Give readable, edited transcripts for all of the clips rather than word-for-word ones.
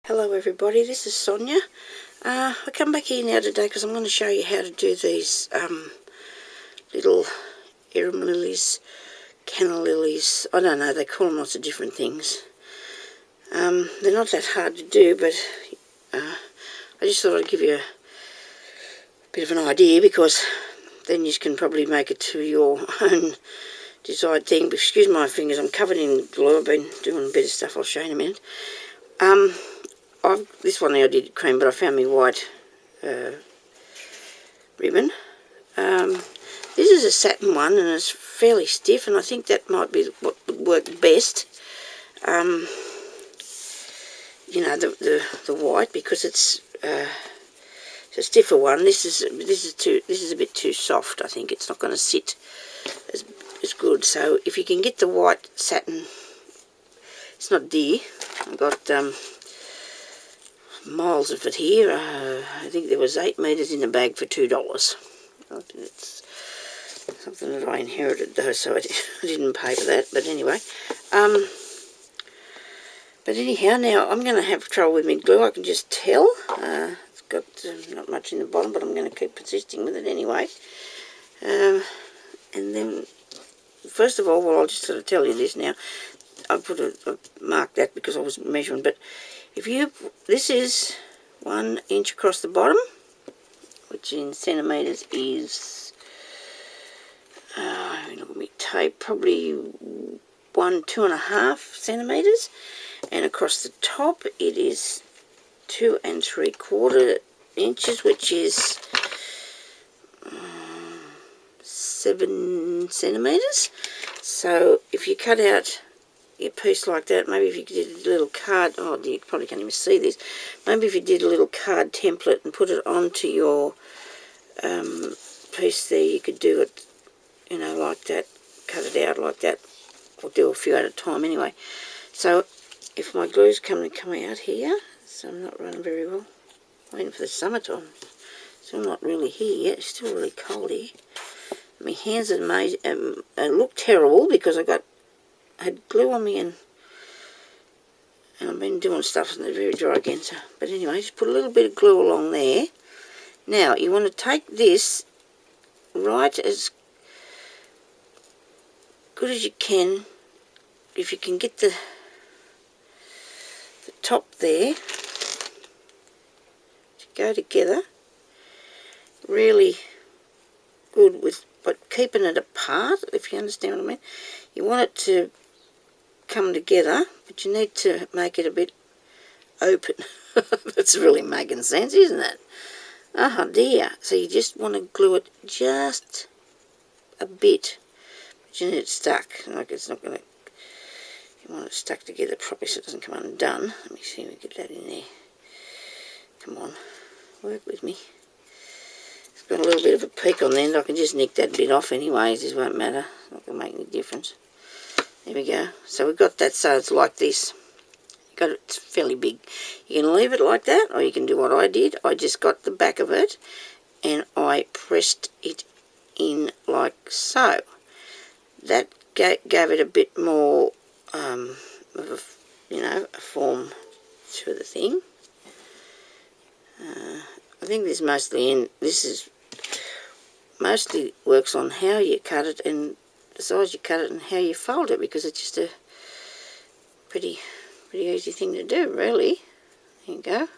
Hello everybody, this is Sonia. I come back here now today because I'm going to show you how to do these little arum lilies, canna lilies. I don't know, they call them lots of different things. They're not that hard to do, but I just thought I'd give you a bit of an idea, because then you can probably make it to your own desired thing. But excuse my fingers, I'm covered in glue. I've been doing a bit of stuff, I'll show you in a minute. This one I did cream, but I found my white ribbon. This is a satin one, and it's fairly stiff, and I think that might be what would work best. You know, the white, because it's a stiffer one. This is a bit too soft. I think it's not going to sit as good. So if you can get the white satin, it's not dear. I've got miles of it here. I think there was 8 metres in the bag for $2. It's something that I inherited though, so I didn't pay for that. But anyway, but anyhow, now I'm going to have trouble with my glue. I can just tell. It's got not much in the bottom, but I'm going to keep persisting with it anyway. And then, first of all, well, I'll just sort of tell you this now. I marked that because I was measuring, but this is 1 inch across the bottom, which in centimetres is, look at me tape, probably 2.5 centimetres, and across the top it is 2 3/4 inches, which is 7 centimetres. So if you cut out a piece like that, maybe if you did a little card, oh, you probably can't even see this, maybe if you did a little card template and put it onto your piece there, you could do it, you know, like that, cut it out like that, or do a few at a time anyway. So if my glue's coming out here, so I'm not running very well, waiting for the summertime, still not really here yet, it's still really cold here. My hands look terrible because I had glue on me, and I've been doing stuff and they're very dry again. So, but anyway, just put a little bit of glue along there. Now you want to take this right as good as you can. If you can get the top there to go together really good, but keeping it apart, if you understand what I mean. You want it to come together, but you need to make it a bit open. That's really making sense, isn't it? Oh dear. So you just want to glue it just a bit, but you need it stuck. Like, it's not going to, you want it stuck together properly so it doesn't come undone. Let me see if we get that in there. Come on, work with me. It's got a little bit of a peak on the end. I can just nick that bit off anyway. It just won't matter. It's not going to make any difference. There we go. So we've got that, so it's like this. It's fairly big. You can leave it like that, or you can do what I did. I just got the back of it and I pressed it in like so. That gave it a bit more of a, you know, a form to the thing. I think this mostly works on how you cut it and the size you cut it and how you fold it, because it's just a pretty easy thing to do, really. There you go.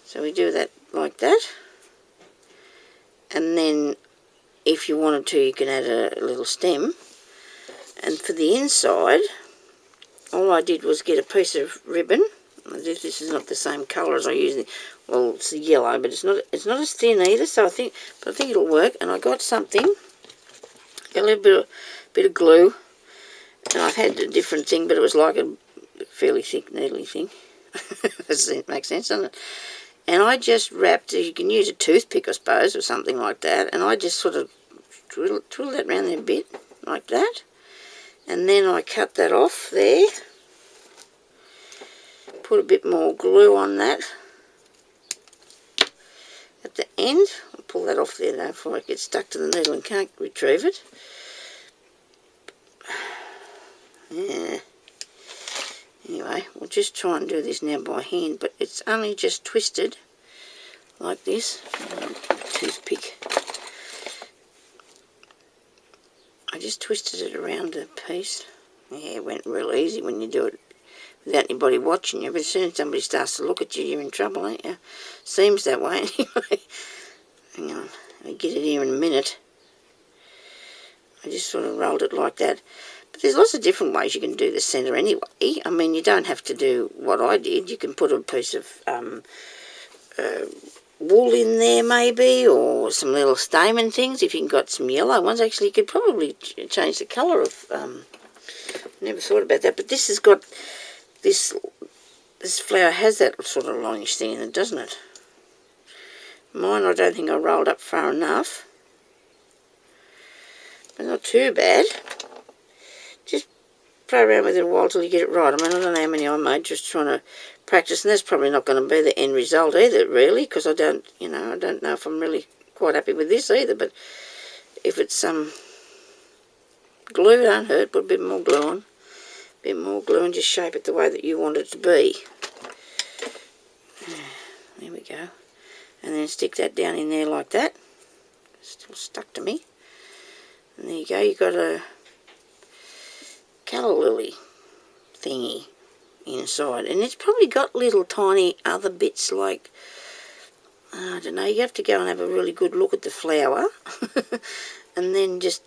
So we do that like that, and then if you wanted to, you can add a little stem. And for the inside, all I did was get a piece of ribbon. This is not the same colour as I usually. Well, it's yellow, but it's not as thin either. So I think it'll work. And I got something, a little bit of glue, and I've had a different thing, but it was like a fairly thick needly thing. That makes sense, doesn't it? And I just wrapped. You can use a toothpick, I suppose, or something like that. And I just sort of twiddle that around there a bit, like that. And then I cut that off there. Put a bit more glue on that at the end. I'll pull that off there though before it gets stuck to the needle and can't retrieve it. Yeah. Anyway, we'll just try and do this now by hand, but it's only just twisted like this. Toothpick. I just twisted it around the piece. Yeah, it went real easy when you do it without anybody watching you, but as soon as somebody starts to look at you, you're in trouble, ain't you? Seems that way anyway. Hang on, I'll get it here in a minute. I just sort of rolled it like that. But there's lots of different ways you can do the centre anyway. I mean, you don't have to do what I did. You can put a piece of wool in there maybe, or some little stamen things. If you've got some yellow ones, actually you could probably change the colour of... never thought about that, but this has got... This flower has that sort of longish thing in it, doesn't it? Mine, I don't think I rolled up far enough. But not too bad. Just play around with it a while till you get it right. I mean, I don't know how many I made, just trying to practice, and that's probably not going to be the end result either, really, because I don't know if I'm really quite happy with this either. But if it's glue, don't hurt. Put a bit more glue on, and just shape it the way that you want it to be. There we go, and then stick that down in there like that. Still stuck to me. And there you go, you've got a calla lily thingy inside. And it's probably got little tiny other bits like, I don't know, you have to go and have a really good look at the flower. And then just,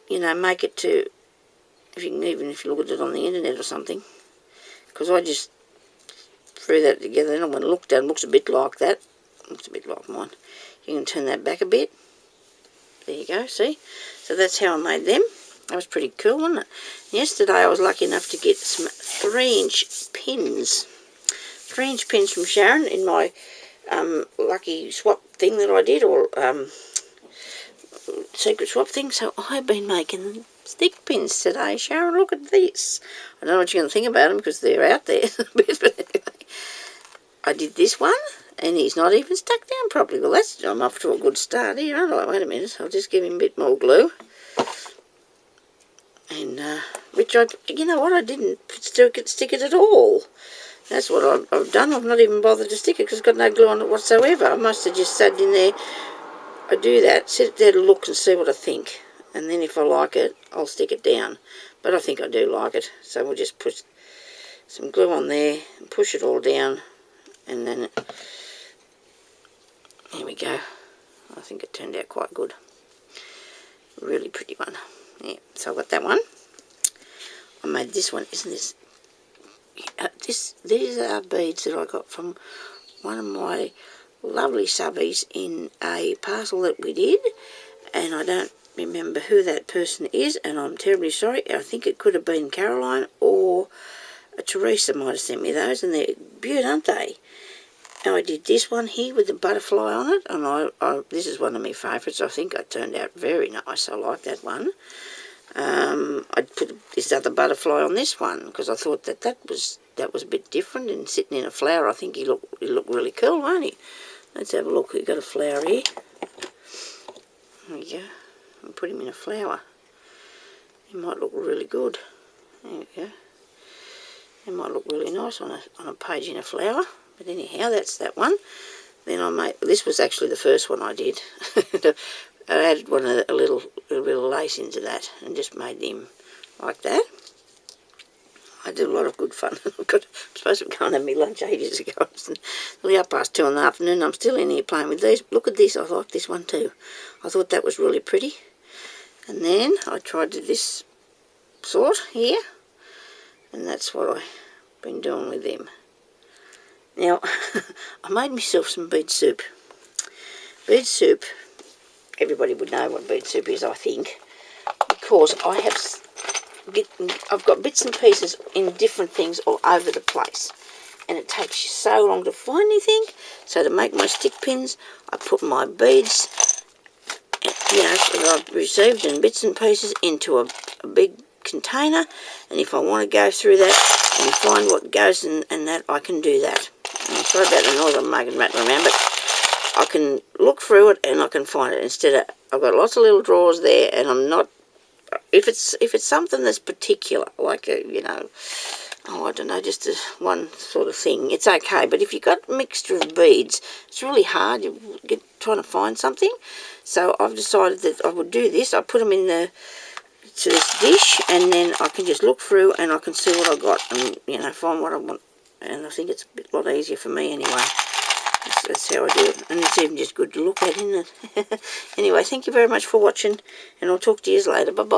make it to, even if you look at it on the internet or something. Because I just threw that together and when I looked at it, looks a bit like that. Looks a bit like mine. You can turn that back a bit. There you go, see? So that's how I made them. That was pretty cool, wasn't it? Yesterday I was lucky enough to get some 3-inch pins. 3-inch pins from Sharon in my lucky swap thing that I did, or secret swap thing. So I've been making stick pins today. Sharon, look at this. I don't know what you're going to think about them because they're out there a bit, but anyway. I did this one. And he's not even stuck down properly. Well, I'm off to a good start here, aren't I? Wait a minute, I'll just give him a bit more glue. And, which you know what, I didn't stick it at all. That's what I've done. I've not even bothered to stick it because it's got no glue on it whatsoever. I must have just sat in there. I do that, sit there to look and see what I think. And then if I like it, I'll stick it down. But I think I do like it. So we'll just put some glue on there and push it all down. And then... There we go. I think it turned out quite good. Really pretty one. Yeah, so I got that one. I made this one. Isn't this... These are beads that I got from one of my lovely subbies in a parcel that we did. And I don't remember who that person is. And I'm terribly sorry. I think it could have been Caroline or Teresa might have sent me those. And they're beautiful, aren't they? Now I did this one here with the butterfly on it, and this is one of my favourites. I think it turned out very nice. I like that one. I put this other butterfly on this one because I thought that was a bit different, and sitting in a flower, I think he looked really cool, won't he? Let's have a look. We've got a flower here. There we go. I'll put him in a flower. He might look really good. There we go. He might look really nice on a page in a flower. But anyhow, that's that one. Then I made, this was actually the first one I did. I added a little bit of lace into that and just made them like that. I did a lot of good fun. I'm supposed to be going to have my lunch ages ago. It's nearly up past 2 in the afternoon. I'm still in here playing with these. Look at this. I like this one too. I thought that was really pretty. And then I tried this sort here. And that's what I've been doing with them. Now, I made myself some bead soup. Bead soup, everybody would know what bead soup is, I think, because I've got bits and pieces in different things all over the place, and it takes you so long to find anything. So to make my stick pins, I put my beads, that I've received in bits and pieces into a big container, and if I want to go through that and find what goes and that, I can do that. I'm sorry about the noise I'm making right around, but I can look through it and I can find it. Instead of, I've got lots of little drawers there, and I'm not, if it's something that's particular, like oh, I don't know, just a one sort of thing, it's okay. But if you've got a mixture of beads, it's really hard. You get trying to find something. So I've decided that I would do this. I put them in to this dish, and then I can just look through and I can see what I got and, you know, find what I want. And I think it's a lot easier for me anyway. That's how I do it. And it's even just good to look at, isn't it? Anyway, thank you very much for watching, and I'll talk to you later. Bye-bye.